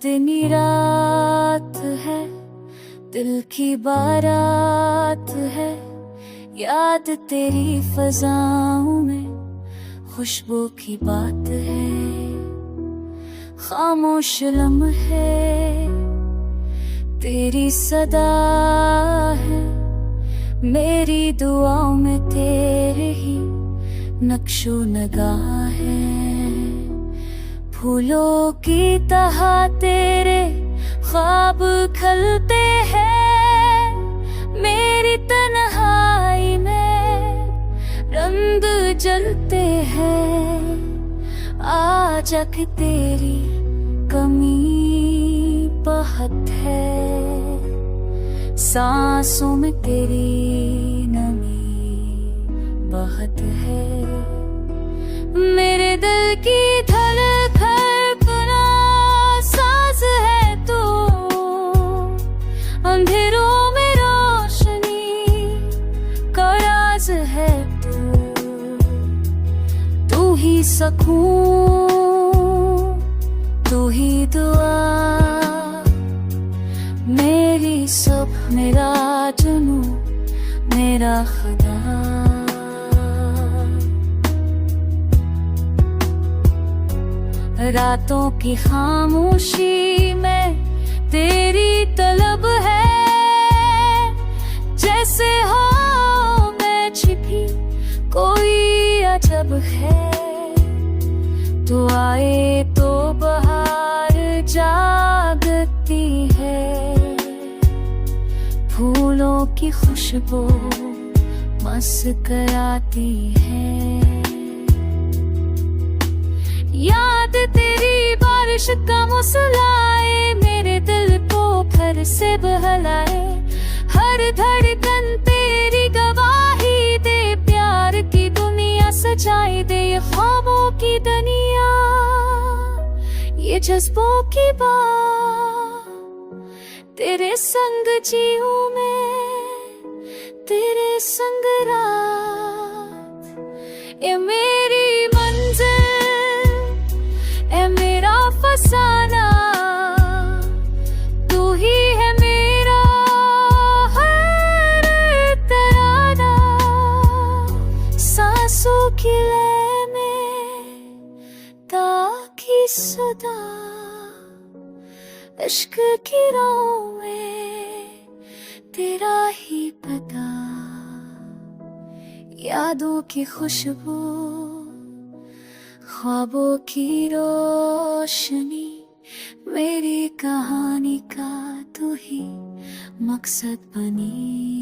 चांदनी रात है, दिल की बारात है, याद तेरी फजाओं में खुशबू की बात है। खामोश लम्हे तेरी सदा है, मेरी दुआओं में तेरे ही नक्शो नगाह है। फूलों की तरह तेरे ख्वाब खलते हैं, मेरी तन्हाई में रंग जलते हैं। आज तक तेरी कमी बहुत है, सांसों में तेरी नमी बहुत है। मेरे दिल की धड़कना सांस है तू, अंधेरों में रोशनी का राज है तू ही सकून, तू ही दुआ, मेरी सब, मेरा जुनून, मेरा खुदा। रातों की खामोशी में तेरी तलब है, जैसे हो मैं छिपी कोई अजब है। तू आए तो बहार जागती है, फूलों की खुशबू मुस्कुराती है। याद तेरी बारिश का मुस्कुराए, मेरे दिल को फिर से बहलाए। हर धड़कन तेरी गवाही दे, प्यार की दुनिया सजाए दे। ये ख्वाबों की दुनिया, ये जज्बों की बात, तेरे संग जीऊं मैं, तेरे संग रात। ये मेरी मंजिल, ए मेरा फसाना, तू ही है मेरा हर तराना। सांसों की लय में ताकि सदा, इश्क की राहों में तेरा ही पता। यादों की खुशबू, ख्वाबों की रोशनी, मेरी कहानी का तू ही मकसद बनी।